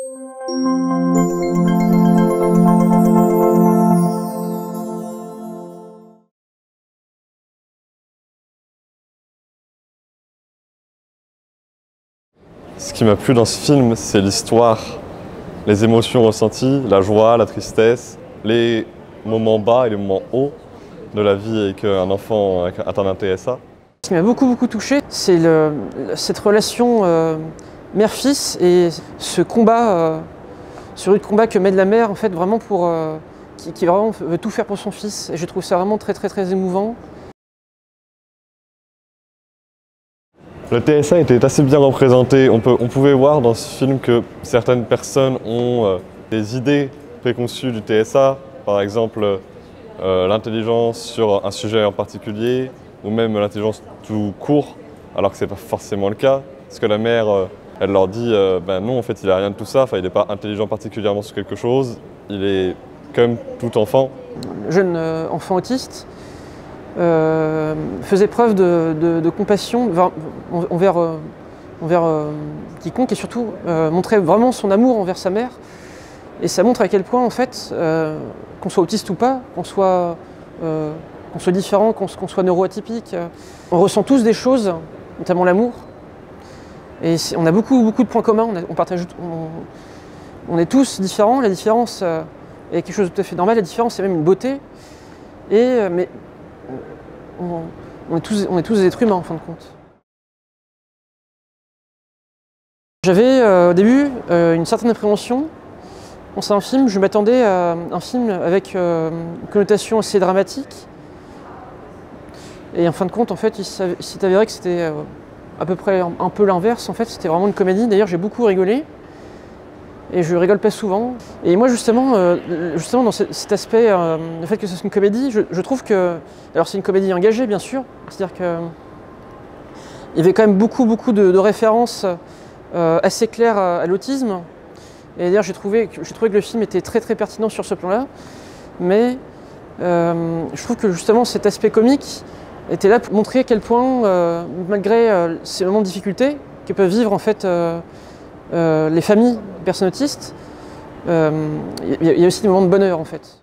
Ce qui m'a plu dans ce film, c'est l'histoire, les émotions ressenties, la joie, la tristesse, les moments bas et les moments hauts de la vie avec un enfant atteint d'un TSA. Ce qui m'a beaucoup touché, c'est cette relation mère-fils et ce combat, ce rude combat que mène la mère en fait vraiment qui vraiment veut tout faire pour son fils. Et je trouve ça vraiment très émouvant. Le TSA était assez bien représenté. On pouvait voir dans ce film que certaines personnes ont des idées préconçues du TSA, par exemple l'intelligence sur un sujet en particulier, ou même l'intelligence tout court, alors que ce n'est pas forcément le cas. Parce que la mère, elle leur dit ben non, en fait, il n'a rien de tout ça, il n'est pas intelligent particulièrement sur quelque chose, il est comme tout enfant. Le jeune enfant autiste faisait preuve de compassion envers quiconque et surtout montrait vraiment son amour envers sa mère. Et ça montre à quel point, en fait, qu'on soit autiste ou pas, qu'on soit différent, qu'on soit neuroatypique, on ressent tous des choses, notamment l'amour. Et on a beaucoup de points communs, on est tous différents, la différence est quelque chose de tout à fait normal, la différence c'est même une beauté. Mais on est tous des êtres humains en fin de compte. J'avais au début une certaine appréhension. C'est un film, je m'attendais à un film avec une connotation assez dramatique. Et en fin de compte, en fait, il s'est avéré que c'était à peu près un peu l'inverse. En fait, c'était vraiment une comédie. D'ailleurs, j'ai beaucoup rigolé. Et je rigole pas souvent. Et moi, justement dans cet aspect, le fait que ce soit une comédie, je trouve que... Alors, c'est une comédie engagée, bien sûr. C'est-à-dire qu'il y avait quand même beaucoup de références assez claires à l'autisme. Et d'ailleurs, j'ai trouvé que le film était très pertinent sur ce plan-là. Mais je trouve que justement cet aspect comique était là pour montrer à quel point, malgré ces moments de difficulté que peuvent vivre en fait les familles de personnes autistes, il y a aussi des moments de bonheur en fait.